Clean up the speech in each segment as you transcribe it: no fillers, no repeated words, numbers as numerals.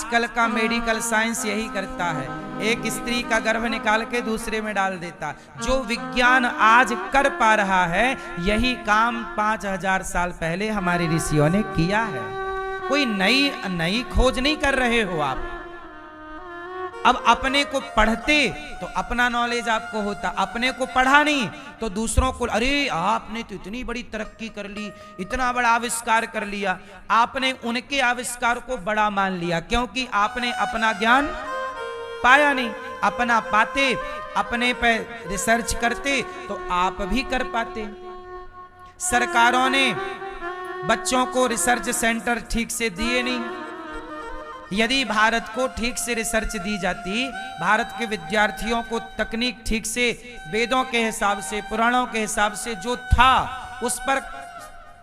आजकल का medical science यही करता है, एक स्त्री का गर्भ निकाल के दूसरे में डाल देता। जो विज्ञान आज कर पा रहा है, यही काम 5000 साल पहले हमारे ऋषियों ने किया है। कोई नई खोज नहीं कर रहे हो आप। अब अपने को पढ़ते तो अपना नॉलेज आपको होता, अपने को पढ़ा नहीं तो दूसरों को, अरे आपने तो इतनी बड़ी तरक्की कर ली, इतना बड़ा आविष्कार कर लिया। आपने उनके आविष्कार को बड़ा मान लिया, क्योंकि आपने अपना ज्ञान पाया नहीं। अपना पाते, अपने पे रिसर्च करते तो आप भी कर पाते। सरकारों ने बच्चों को रिसर्च सेंटर ठीक से दिए नहीं। यदि भारत को ठीक से रिसर्च दी जाती, भारत के विद्यार्थियों को तकनीक ठीक से वेदों के हिसाब से, पुराणों के हिसाब से जो था उस पर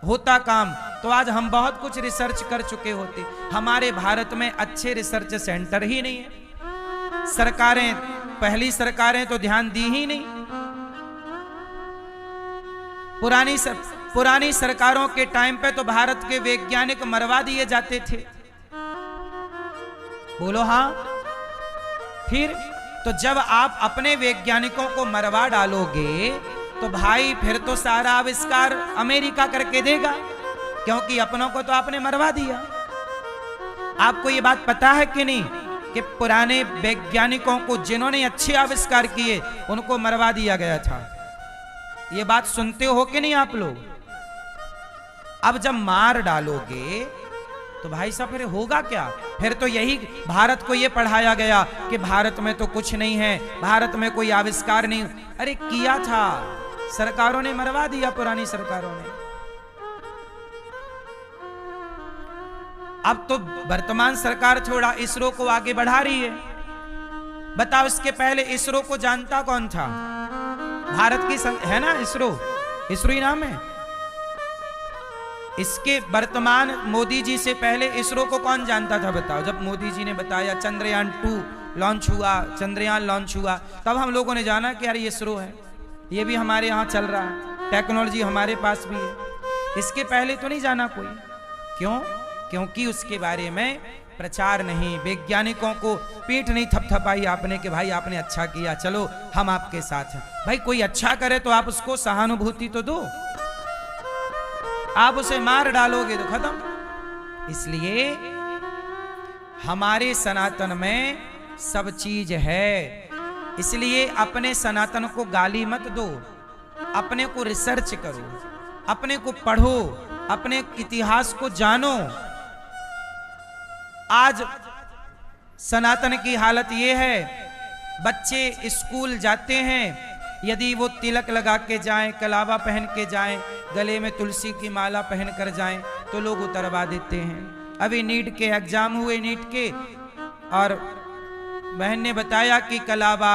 होता काम, तो आज हम बहुत कुछ रिसर्च कर चुके होते। हमारे भारत में अच्छे रिसर्च सेंटर ही नहीं है। सरकारें, पहली सरकारें तो ध्यान दी ही नहीं। पुरानी सरकारों के टाइम पे तो भारत के वैज्ञानिक मरवा दिए जाते थे। बोलो हाँ। फिर तो जब आप अपने वैज्ञानिकों को मरवा डालोगे तो भाई फिर तो सारा आविष्कार अमेरिका करके देगा, क्योंकि अपनों को तो आपने मरवा दिया। आपको ये बात पता है कि नहीं कि पुराने वैज्ञानिकों को, जिन्होंने अच्छे आविष्कार किए, उनको मरवा दिया गया था। ये बात सुनते हो कि नहीं आप लोग? अब जब मार डालोगे तो भाई साहब फिर होगा क्या? फिर तो यही भारत को ये पढ़ाया गया कि भारत में तो कुछ नहीं है, भारत में कोई आविष्कार नहीं। अरे किया था, सरकारों ने मरवा दिया, पुरानी सरकारों ने। अब तो वर्तमान सरकार थोड़ा इसरो को आगे बढ़ा रही है। बताओ, इसके पहले इसरो को जानता कौन था? भारत की है ना इसरो, इसरो ही नाम है इसके। वर्तमान मोदी जी से पहले इसरो को कौन जानता था बताओ? जब मोदी जी ने बताया चंद्रयान 2 लॉन्च हुआ, चंद्रयान लॉन्च हुआ, तब हम लोगों ने जाना कि यार ये इसरो है, ये भी हमारे यहाँ चल रहा है, टेक्नोलॉजी हमारे पास भी है। इसके पहले तो नहीं जाना कोई। क्यों? क्योंकि उसके बारे में प्रचार नहीं, वैज्ञानिकों को पीठ नहीं थपथपाई आपने कि भाई आपने अच्छा किया, चलो हम आपके साथ हैं। भाई कोई अच्छा करे तो आप उसको सहानुभूति तो दो, आप उसे मार डालोगे तो खत्म। इसलिए हमारे सनातन में सब चीज है। इसलिए अपने सनातन को गाली मत दो, अपने को रिसर्च करो, अपने को पढ़ो, अपने इतिहास को जानो। आज सनातन की हालत ये है, बच्चे स्कूल जाते हैं, यदि वो तिलक लगा के जाएं, कलावा पहन के जाएं, गले में तुलसी की माला पहन कर जाएं, तो लोग उतरवा देते हैं। अभी नीट के एग्जाम हुए, नीट के, और बहन ने बताया कि कलावा,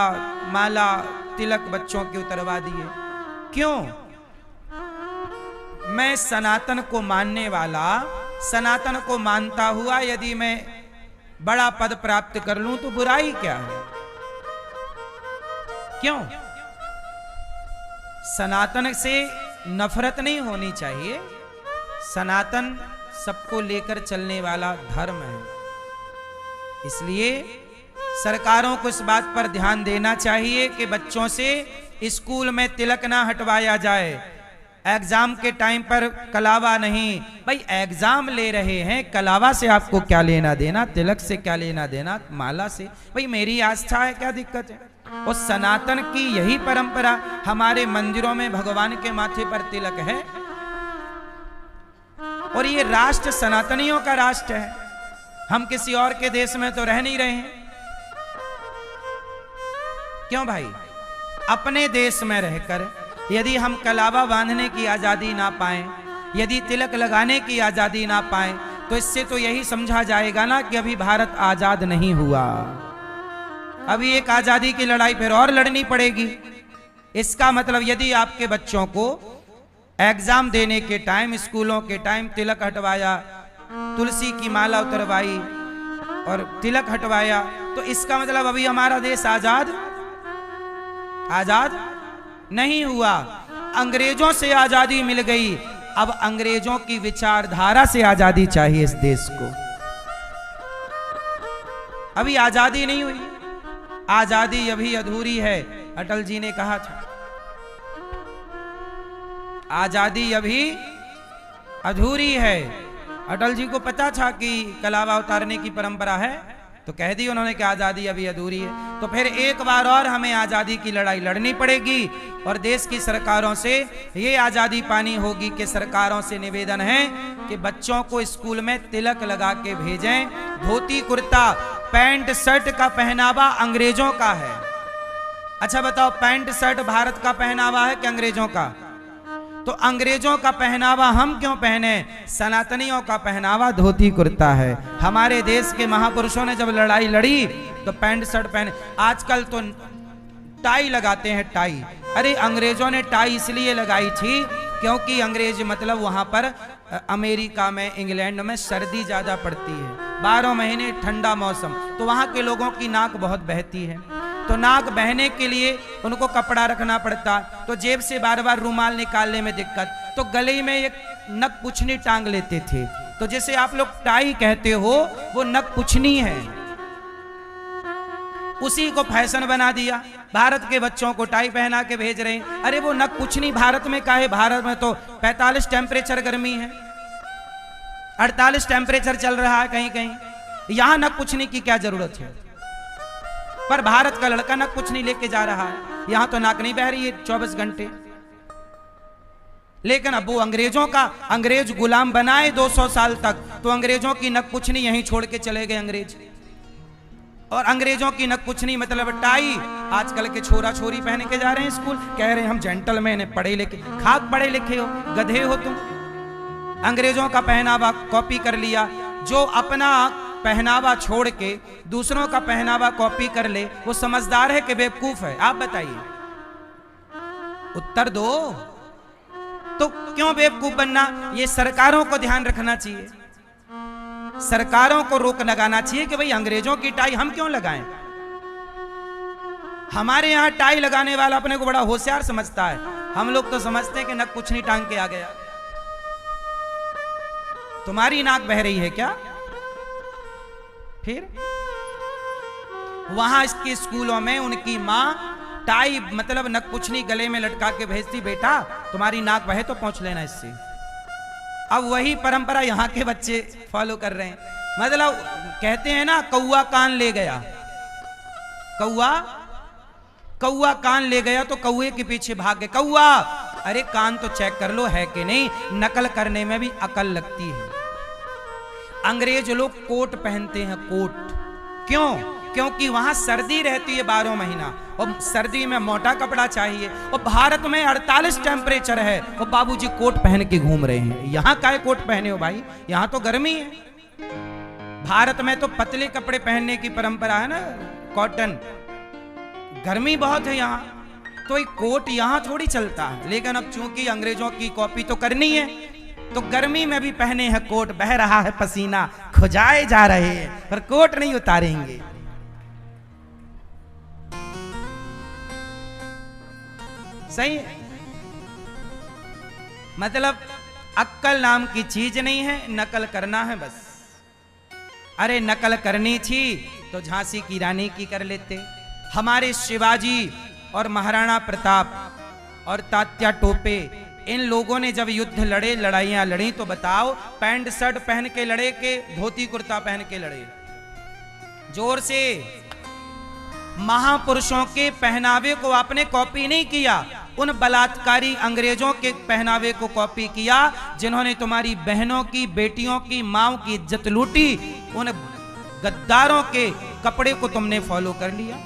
माला, तिलक बच्चों के उतरवा दिए। क्यों? मैं सनातन को मानने वाला, सनातन को मानता हुआ यदि मैं बड़ा पद प्राप्त कर लूं तो बुराई क्या है? क्यों? सनातन से नफरत नहीं होनी चाहिए। सनातन सबको लेकर चलने वाला धर्म है। इसलिए सरकारों को इस बात पर ध्यान देना चाहिए कि बच्चों से स्कूल में तिलक ना हटवाया जाए, एग्जाम के टाइम पर कलावा नहीं। भाई एग्जाम ले रहे हैं, कलावा से आपको क्या लेना देना, तिलक से क्या लेना देना, माला से? भाई मेरी आस्था है, क्या दिक्कत है? और सनातन की यही परंपरा, हमारे मंदिरों में भगवान के माथे पर तिलक है, और ये राष्ट्र सनातनियों का राष्ट्र है। हम किसी और के देश में तो रह नहीं रहे हैं। क्यों भाई? अपने देश में रहकर यदि हम कलावा बांधने की आजादी ना पाएं, यदि तिलक लगाने की आजादी ना पाएं, तो इससे तो यही समझा जाएगा ना कि अभी भारत आजाद नहीं हुआ। अभी एक आजादी की लड़ाई फिर और लड़नी पड़ेगी। इसका मतलब यदि आपके बच्चों को एग्जाम देने के टाइम, स्कूलों के टाइम तिलक हटवाया, तुलसी की माला उतरवाई और तिलक हटवाया, तो इसका मतलब अभी हमारा देश आजाद नहीं हुआ। अंग्रेजों से आजादी मिल गई, अब अंग्रेजों की विचारधारा से आजादी चाहिए इस देश को। अभी आजादी नहीं हुई, आजादी अभी अधूरी है। अटल जी ने कहा था आजादी अभी अधूरी है। अटल जी को पता था कि कलावा उतारने की परंपरा है, तो कह दी उन्होंने कि आजादी अभी अधूरी है। तो फिर एक बार और हमें आजादी की लड़ाई लड़नी पड़ेगी और देश की सरकारों से ये आजादी पानी होगी कि सरकारों से निवेदन है कि बच्चों को स्कूल में तिलक लगा के भेजें। धोती कुर्ता पैंट शर्ट का पहनावा अंग्रेजों का है। अच्छा बताओ, पैंट शर्ट भारत का पहनावा है कि अंग्रेजों का? तो अंग्रेजों का पहनावा हम क्यों पहने? सनातनियों का पहनावा धोती कुर्ता है। हमारे देश के महापुरुषों ने जब लड़ाई लड़ी तो पैंट शर्ट पहने। आजकल तो टाई लगाते हैं, टाई। अरे अंग्रेजों ने टाई इसलिए लगाई थी क्योंकि अंग्रेज मतलब वहां पर अमेरिका में, इंग्लैंड में सर्दी ज्यादा पड़ती है, 12 महीने ठंडा मौसम, तो वहां के लोगों की नाक बहुत बहती है, तो नाक बहने के लिए उनको कपड़ा रखना पड़ता। तो जेब से बार बार रूमाल निकालने में दिक्कत, तो गले में एक नक पुछनी टांग लेते थे। तो जैसे आप लोग टाई कहते हो, वो नक पुछनी है, उसी को फैशन बना दिया। भारत के बच्चों को टाई पहना के भेज रहे हैं। अरे वो नक पुछनी भारत में का है? भारत में तो 45 टेम्परेचर गर्मी है, 48 टेम्परेचर चल रहा है कहीं कहीं, यहां नक पुछनी की क्या जरूरत है? पर भारत का लड़का नक कुछ नहीं लेके जा रहा है, यहां तो नाक नहीं बह रही है 24 घंटे। लेकिन अब वो अंग्रेजों का, अंग्रेज गुलाम बनाए 200 साल तक, तो अंग्रेजों की नक कुछ नहीं यहीं छोड़ के चले गए अंग्रेज। और अंग्रेजों की नक कुछ नहीं मतलब टाई आजकल के छोरा छोरी पहन के जा रहे हैं स्कूल, कह रहे हैं हम जेंटलमैन हैं, पढ़े लिखे। खाक पढ़े लिखे हो, गधे हो तुम। अंग्रेजों का पहनावा कॉपी कर लिया। जो अपना पहनावा छोड़ के दूसरों का पहनावा कॉपी कर ले, वो समझदार है कि बेवकूफ है? आप बताइए, उत्तर दो। तो क्यों बेवकूफ बनना? ये सरकारों को ध्यान रखना चाहिए, सरकारों को रोक लगाना चाहिए कि भाई अंग्रेजों की टाई हम क्यों लगाएं। हमारे यहां टाई लगाने वाला अपने को बड़ा होशियार समझता है, हम लोग तो समझते हैं कि नक कुछ नहीं टांग के आ गया। तुम्हारी नाक बह रही है क्या? फिर वहां इसके स्कूलों में उनकी मां टाई मतलब नकपुछनी गले में लटका के भेजती, बेटा तुम्हारी नाक बहे तो पहुंच लेना इससे। अब वही परंपरा यहां के बच्चे फॉलो कर रहे हैं। मतलब कहते हैं ना, कौआ कान ले गया, कौआ कान ले गया तो कौए के पीछे भाग गए। कौआ, अरे कान तो चेक कर लो है कि नहीं। नकल करने में भी अकल लगती है। अंग्रेज लोग कोट पहनते हैं, कोट क्यों? क्योंकि वहां सर्दी रहती है 12 महीना और सर्दी में मोटा कपड़ा चाहिए। और भारत में 48 टेम्परेचर है और बाबूजी कोट पहन के घूम रहे हैं। यहां काहे कोट पहने हो भाई? यहां तो गर्मी है। भारत में तो पतले कपड़े पहनने की परंपरा है ना, कॉटन। गर्मी बहुत है यहाँ, तो एक कोट यहाँ थोड़ी चलता है। लेकिन अब चूंकि अंग्रेजों की कॉपी तो करनी है, तो गर्मी में भी पहने हैं कोट। बह रहा है पसीना, खुजाए जा रहे हैं, पर कोट नहीं उतारेंगे। सही है? मतलब अक्कल नाम की चीज नहीं है, नकल करना है बस। अरे नकल करनी थी तो झांसी की रानी की कर लेते। हमारे शिवाजी और महाराणा प्रताप और तात्या टोपे, इन लोगों ने जब युद्ध लड़े, लड़ाइयां लड़ी, तो बताओ पैंट शर्ट पहन के लड़े के धोती कुर्ता पहन के लड़े? जोर से। महापुरुषों के पहनावे को आपने कॉपी नहीं किया, उन बलात्कारी अंग्रेजों के पहनावे को कॉपी किया जिन्होंने तुम्हारी बहनों की, बेटियों की, माओ की इज्जत लूटी। उन गद्दारों के कपड़े को तुमने फॉलो कर लिया।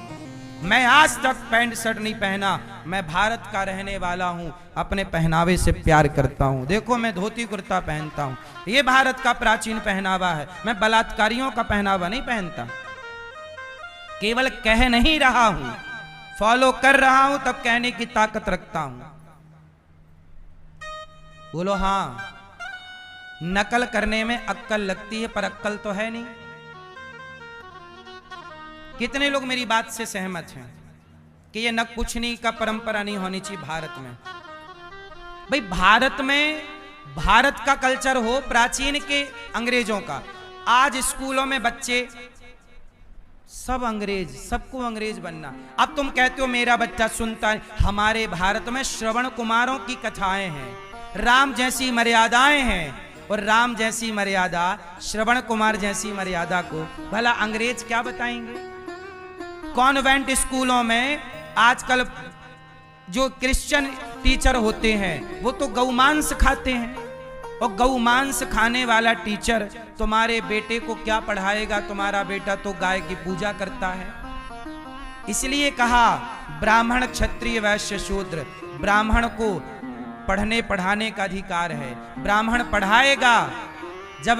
मैं आज तक पैंट शर्ट नहीं पहना, मैं भारत का रहने वाला हूं, अपने पहनावे से प्यार करता हूं। देखो मैं धोती कुर्ता पहनता हूं, ये भारत का प्राचीन पहनावा है। मैं बलात्कारियों का पहनावा नहीं पहनता, केवल कह नहीं रहा हूं, फॉलो कर रहा हूं, तब कहने की ताकत रखता हूं। बोलो हां। नकल करने में अक्कल लगती है, पर अक्कल तो है नहीं। कितने लोग मेरी बात से सहमत हैं कि ये नकपुछनी का परंपरा नहीं होनी चाहिए भारत में? भाई भारत में, भारत का कल्चर हो प्राचीन के अंग्रेजों का। आज स्कूलों में बच्चे सब अंग्रेज, सबको अंग्रेज बनना। अब तुम कहते हो मेरा बच्चा सुनता है, हमारे भारत में श्रवण कुमारों की कथाएं हैं, राम जैसी मर्यादाएं हैं, और राम जैसी मर्यादा, श्रवण कुमार जैसी मर्यादा को भला अंग्रेज क्या बताएंगे? कॉन्वेंट स्कूलों में आजकल जो क्रिश्चियन टीचर होते हैं वो तो गौमांस खाते हैं, और गौमांस खाने वाला टीचर तुम्हारे बेटे को क्या पढ़ाएगा? तुम्हारा बेटा तो गाय की पूजा करता है। इसलिए कहा ब्राह्मण क्षत्रिय वैश्य शूद्र, ब्राह्मण को पढ़ने पढ़ाने का अधिकार है। ब्राह्मण पढ़ाएगा, जब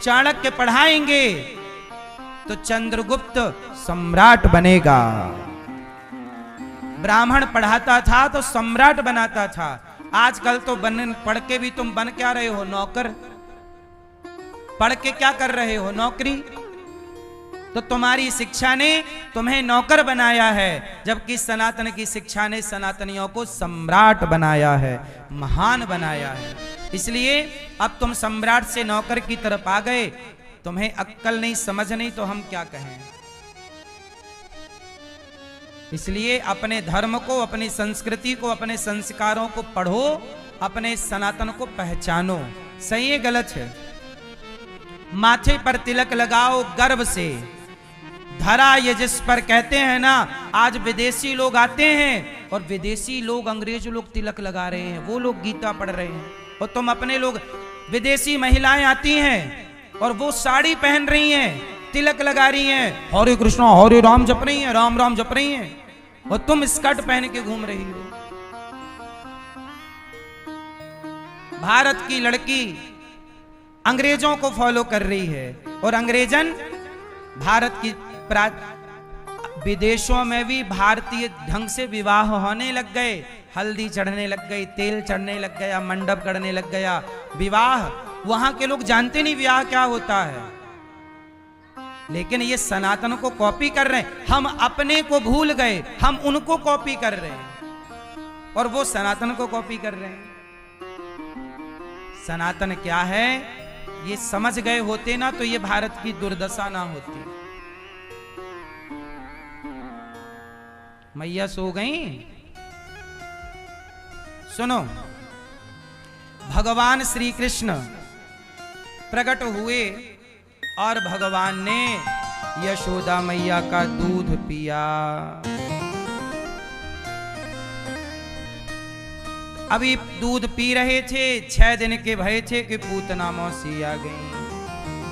चाणक्य पढ़ाएंगे तो चंद्रगुप्त सम्राट बनेगा। ब्राह्मण पढ़ाता था तो सम्राट बनाता था। आजकल तो पढ़ के भी तुम बन क्या रहे हो? नौकर। पढ़ के क्या कर रहे हो? नौकरी। तो तुम्हारी शिक्षा ने तुम्हें नौकर बनाया है, जबकि सनातन की शिक्षा ने सनातनियों को सम्राट बनाया है, महान बनाया है। इसलिए अब तुम सम्राट से नौकर की तरफ आ गए, तुम्हें अक्कल नहीं, समझ नहीं, तो हम क्या कहें? इसलिए अपने धर्म को, अपनी संस्कृति को, अपने संस्कारों को पढ़ो, अपने सनातन को पहचानो। सही है गलत है? माथे पर तिलक लगाओ गर्व से, धरा ये जिस पर कहते हैं ना, आज विदेशी लोग आते हैं और विदेशी लोग, अंग्रेज लोग तिलक लगा रहे हैं, वो लोग गीता पढ़ रहे हैं, और तुम अपने लोग, विदेशी महिलाएं आती हैं और वो साड़ी पहन रही हैं, तिलक लगा रही हैं, हरे कृष्णा हरे राम जप रही हैं, राम राम जप रही हैं, और तुम स्कर्ट पहन के घूम रही हो। भारत की लड़की अंग्रेजों को फॉलो कर रही है, और अंग्रेजन भारत की विदेशों में भी भारतीय ढंग से विवाह होने लग गए, हल्दी चढ़ने लग गई, तेल चढ़ने लग गया, मंडप करने लग गया, विवाह। वहां के लोग जानते नहीं विवाह क्या होता है, लेकिन ये सनातन को कॉपी कर रहे हैं। हम अपने को भूल गए, हम उनको कॉपी कर रहे हैं, और वो सनातन को कॉपी कर रहे हैं। सनातन क्या है ये समझ गए होते ना, तो ये भारत की दुर्दशा ना होती। मैया सो गई? सुनो, भगवान श्री कृष्ण प्रकट हुए और भगवान ने यशोदा मैया का दूध पिया। अभी दूध पी रहे थे, 6 दिन के भय थे कि पूतना मौसी आ गई।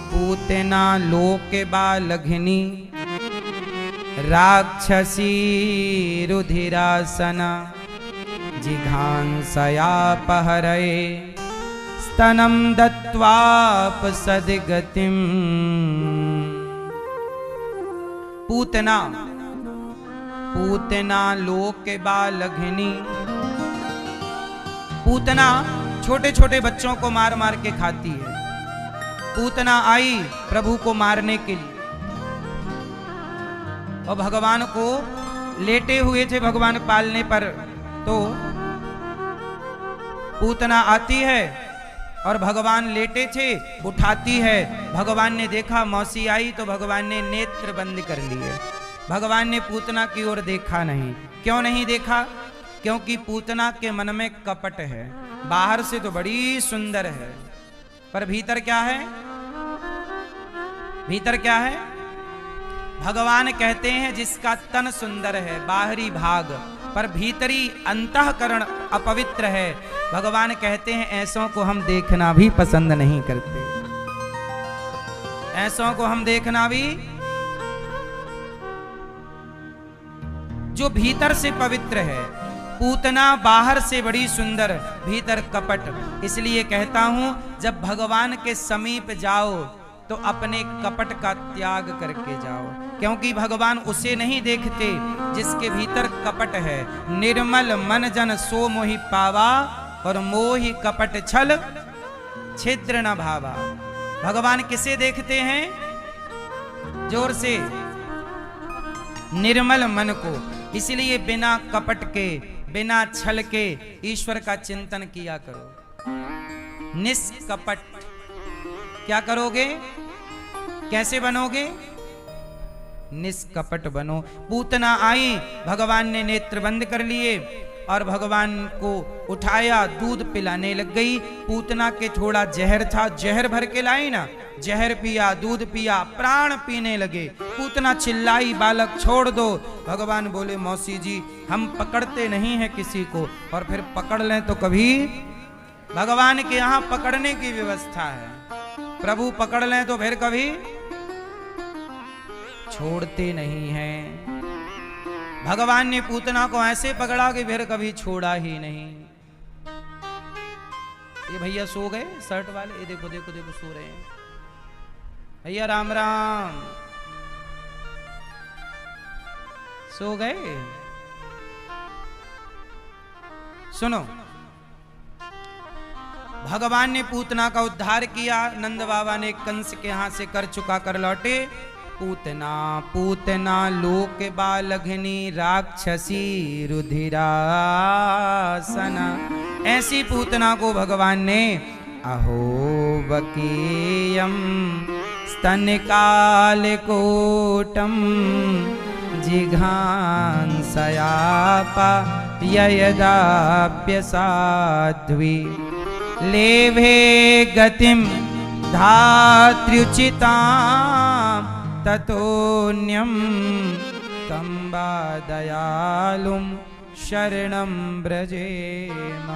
पूतना लोके बालघिनी राक्षसी रुधिरासना जिघांसयापहरये स्तनं दत्वापसद्गतिम्। पूतना, पूतना लोके बालघिनी, पूतना छोटे छोटे बच्चों को मार मार के खाती है। पूतना आई प्रभु को मारने के लिए, और भगवान को लेटे हुए थे भगवान पालने पर, तो पूतना आती है और भगवान लेटे थे, उठाती है। भगवान ने देखा मौसी आई, तो भगवान ने नेत्र बंद कर लिए। भगवान ने पूतना की ओर देखा नहीं। क्यों नहीं देखा? क्योंकि पूतना के मन में कपट है। बाहर से तो बड़ी सुंदर है, पर भीतर क्या है? भीतर क्या है? भगवान कहते हैं जिसका तन सुंदर है, बाहरी भाग, पर भीतरी अंतःकरण अपवित्र है, भगवान कहते हैं ऐसों को हम देखना भी पसंद नहीं करते। ऐसों को हम देखना भी, जो भीतर से पवित्र है। पूतना बाहर से बड़ी सुंदर, भीतर कपट। इसलिए कहता हूं जब भगवान के समीप जाओ तो अपने कपट का त्याग करके जाओ, क्योंकि भगवान उसे नहीं देखते जिसके भीतर कपट है। निर्मल मन जन सो मोहि पावा, और मोहि कपट छल छिद्र न भावा। भगवान किसे देखते हैं? जोर से, निर्मल मन को। इसलिए बिना कपट के, बिना छल के ईश्वर का चिंतन किया करो। निष्कपट। क्या करोगे? कैसे बनोगे? निष्कपट बनो। पूतना आई, भगवान ने नेत्र बंद कर लिए और भगवान को उठाया, दूध पिलाने लग गई। पूतना के थोड़ा जहर था, जहर भर के लाई ना, जहर पिया, दूध पिया, प्राण पीने लगे। पूतना चिल्लाई, बालक छोड़ दो। भगवान बोले, मौसी जी हम पकड़ते नहीं हैं किसी को, और फिर पकड़ लें तो कभी, भगवान के यहाँ पकड़ने की व्यवस्था है, प्रभु पकड़ लें तो फिर कभी छोड़ते नहीं हैं। भगवान ने पूतना को ऐसे पकड़ा कि फिर कभी छोड़ा ही नहीं। ये भैया सो गए शर्ट वाले, ये देखो देखो देखो सो रहे हैं भैया। राम राम, सो गए। सुनो, भगवान ने पूतना का उद्धार किया। नंद बाबा ने कंस के हाथ से कर चुका कर लौटे। पूतना पूतना लोक बालघनी राक्षसी रुधिरासना, ऐसी पूतना को भगवान ने अहो वकीयम स्तनकाल कोटम जिघांसयापा ययदाप्य साध्वी लेभे गतिम धात्र्युचितां ततोन्यम कंबा दयालुम शरणं ब्रजेम।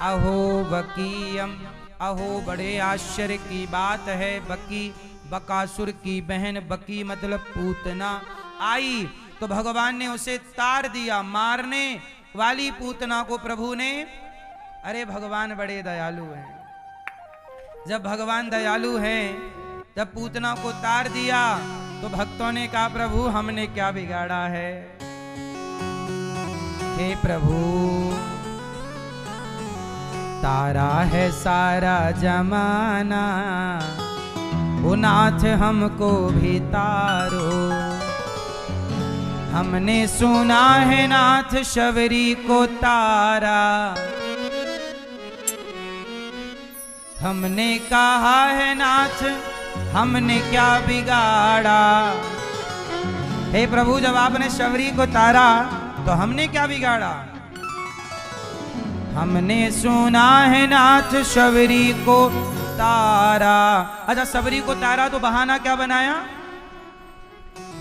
अहो वकीयम, अहो बड़े आश्चर्य की बात है। बकी बकासुर की बहन, बकी मतलब पूतना आई तो भगवान ने उसे तार दिया। मारने वाली पूतना को प्रभु ने, अरे भगवान बड़े दयालु हैं। जब भगवान दयालु हैं जब पूतना को तार दिया तो भक्तों ने कहा, प्रभु हमने क्या बिगाड़ा है। हे प्रभु, तारा है सारा जमाना, ओ नाथ हमको भी तारो। हमने सुना है नाथ शबरी को तारा, हमने कहा है नाथ हमने क्या बिगाड़ा। हे प्रभु, जब आपने शबरी को तारा तो हमने क्या बिगाड़ा। हमने सुना है नाथ शबरी को तारा। अच्छा, शबरी को तारा तो बहाना क्या बनाया,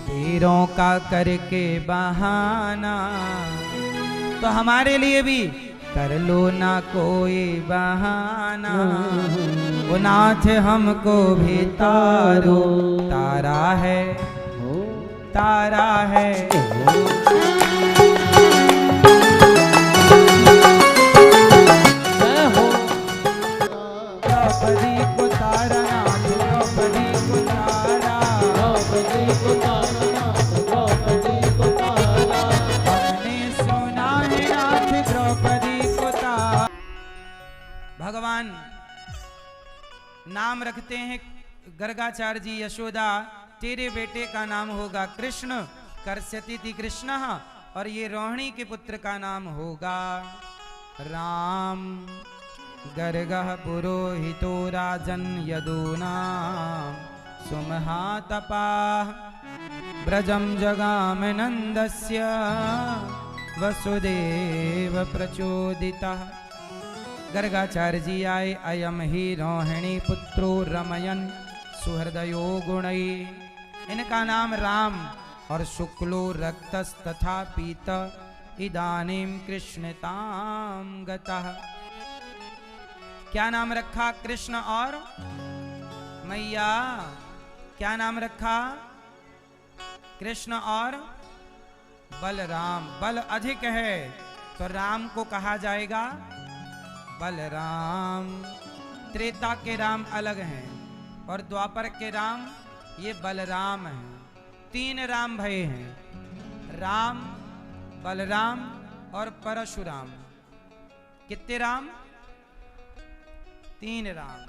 वीरों का करके बहाना। तो हमारे लिए भी कर लो ना कोई बहाना, वो नाथ हमको भी तारो। तारा है, तारा है। द्रौपदी को तारा नाथ, द्रौपदी को तारा, द्रौपदी को तारा नाथ, द्रौपदी को तारा। हमने सुना है नाथ द्रौपदी को तारा। भगवान नाम रखते हैं गर्गाचार्य जी, यशोदा तेरे बेटे का नाम होगा कृष्ण, कर्ष्यति कृष्ण, और ये रोहिणी के पुत्र का नाम होगा राम। गर्गः पुरोहितो राजन् यदूना सुमहातपाः ब्रजं जगाम नन्दस्य वसुदेव प्रचोदितः। गर्गाचार्य जी आए, अयम ही रोहिणी पुत्रो रमयन सुहृदयो गुणै। इनका नाम राम और शुक्लो रक्तस तथा पीत इदानीम कृष्णताम गतः। क्या नाम रखा, कृष्ण और मैया। क्या नाम रखा, कृष्ण और बलराम। बल अधिक है तो राम को कहा जाएगा बलराम। त्रेता के राम अलग हैं और द्वापर के राम ये बलराम हैं। तीन राम भये हैं, राम, बलराम और परशुराम। कितने राम, तीन राम।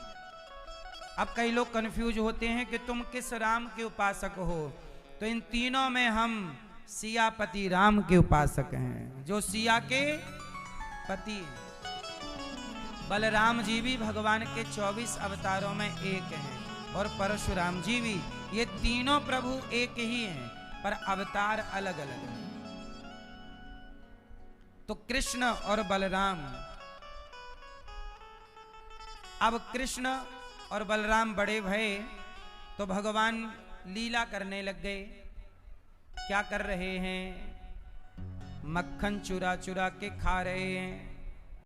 अब कई लोग कंफ्यूज होते हैं कि तुम किस राम के उपासक हो, तो इन तीनों में हम सियापति राम के उपासक हैं, जो सिया के पति। बलराम जी भी भगवान के 24 अवतारों में एक हैं और परशुराम जी भी ये तीनों प्रभु एक ही हैं, पर अवतार अलग अलग हैं। तो कृष्ण और बलराम, अब कृष्ण और बलराम बड़े भये तो भगवान लीला करने लग गए। क्या कर रहे हैं? मक्खन चुरा चुरा के खा रहे हैं।